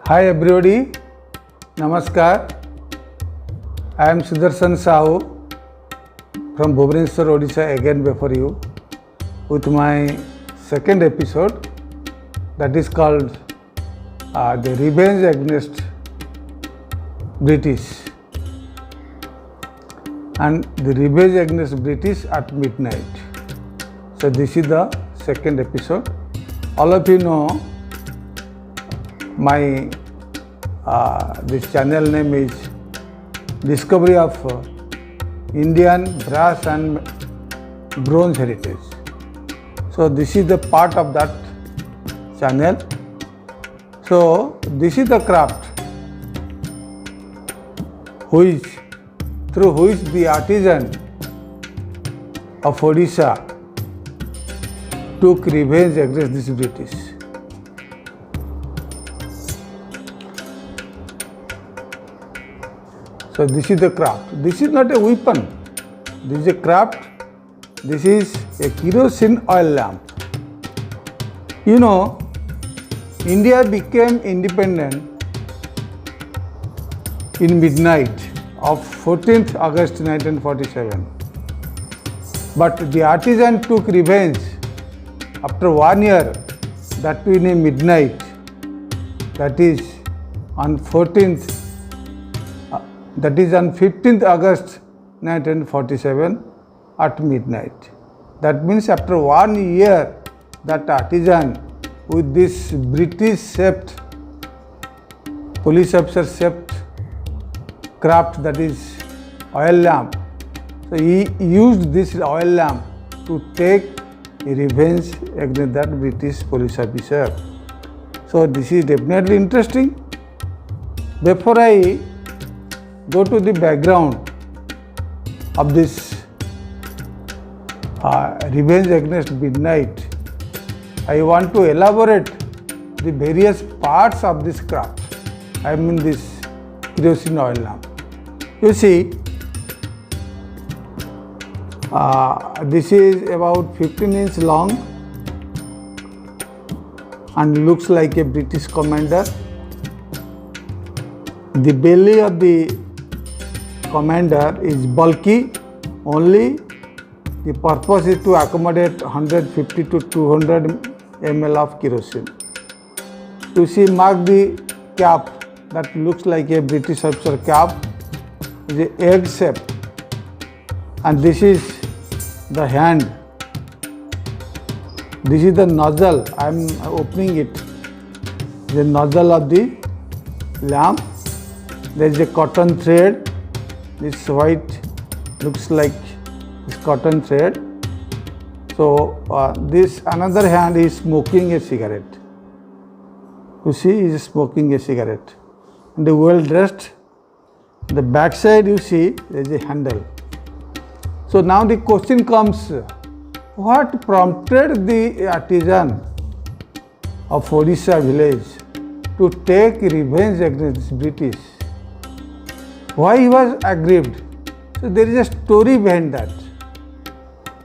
Hi everybody, Namaskar. I am Sudarshan Sahu from Bhubaneswar, Odisha again before you with my second episode that is called The Revenge Against British and the Revenge Against British at Midnight. So this is the second episode. All of you know my this channel name is Discovery of Indian Brass and Bronze Heritage. So this is the part of that channel. So this is the craft through which the artisan of Odisha took revenge against this British. So this is the craft. This is not a weapon. This is a craft. This is a kerosene oil lamp. You know, India became independent in midnight of 14th August 1947. But the artisan took revenge after 1 year, that too in a midnight, that is on 15th August 1947 at midnight. That means after 1 year, that artisan with this British shaped, police officer shaped craft, that is oil lamp. So he used this oil lamp to take revenge against that British police officer. So this is definitely interesting. Before I go to the background of this revenge against midnight, I want to elaborate the various parts of this craft. I mean this kerosene oil lamp. You see, this is about 15 inches long and looks like a British commander. The belly of the commander is bulky, only the purpose is to accommodate 150 to 200 ml of kerosene. You see, mark the cap that looks like a British officer cap, is a egg shape, and this is the hand. This is the nozzle. I am opening it. The nozzle of the lamp. There is a cotton thread. This white looks like this cotton thread. So this another hand is smoking a cigarette. You see, he is smoking a cigarette. And well dressed. The back side you see there is a handle. So now the question comes, what prompted the artisan of Odisha village to take revenge against British? Why he was aggrieved? So there is a story behind that.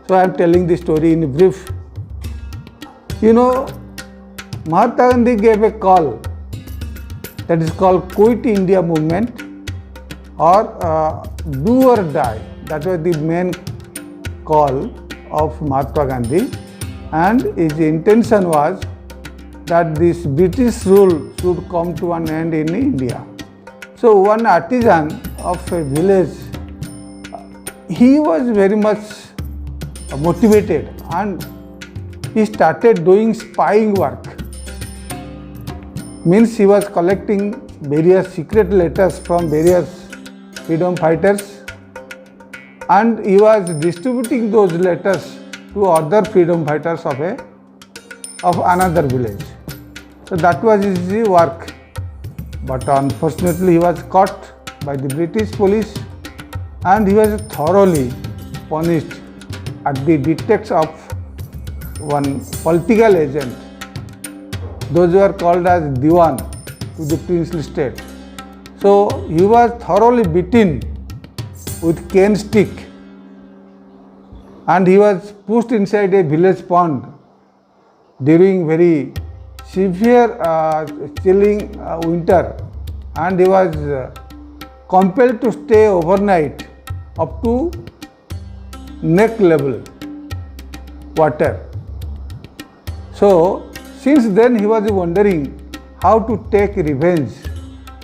So I am telling the story in brief. You know, Mahatma Gandhi gave a call that is called Quit India movement or do or die. That was the main call of Mahatma Gandhi, and his intention was that this British rule should come to an end in India. So one artisan of a village, he was very much motivated and he started doing spying work. Means he was collecting various secret letters from various freedom fighters and he was distributing those letters to other freedom fighters of another village. So that was his work. But unfortunately he was caught by the British police and he was thoroughly punished at the dictates of one political agent. Those were called as Diwan to the princely state. So he was thoroughly beaten with cane stick and he was pushed inside a village pond during very severe chilling winter, and he was compelled to stay overnight up to neck level water. So since then he was wondering how to take revenge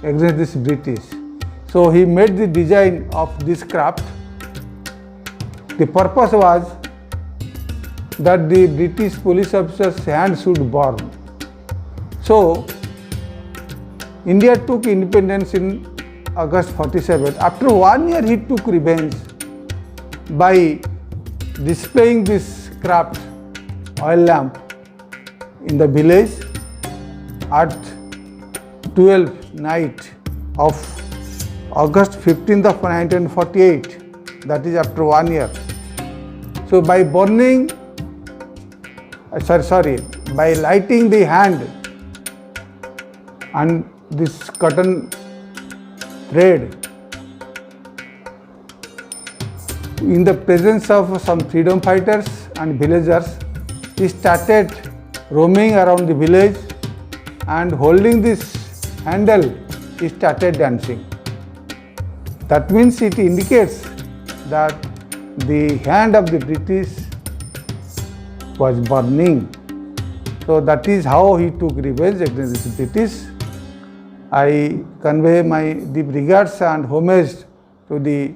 against this British. So he made the design of this craft. The purpose was that the British police officer's hand should burn. So India took independence in August 47. After 1 year he took revenge by displaying this craft oil lamp in the village at 12th night of August 15th of 1948, that is after 1 year. So by burning, by lighting the hand and this cotton thread in the presence of some freedom fighters and villagers, he started roaming around the village and holding this handle, he started dancing. That means it indicates that the hand of the British was burning. So that is how he took revenge against the British. I convey my deep regards and homage to the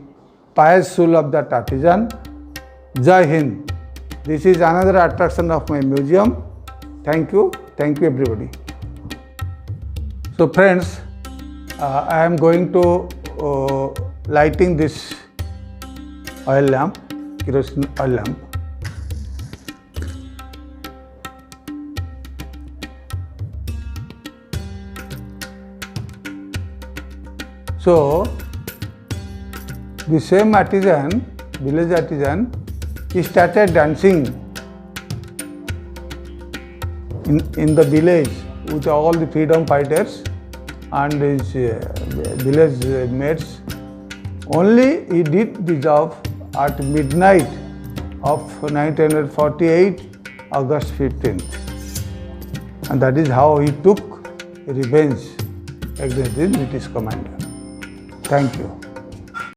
pious soul of that artisan. Jai Hind. This is another attraction of my museum. Thank you everybody. So friends, I am going to lighting this oil lamp, kerosene oil lamp. So the same artisan, village artisan, he started dancing in the village with all the freedom fighters and his village mates. Only he did the job at midnight of 1948, August 15th. And that is how he took revenge against the British commander. Thank you.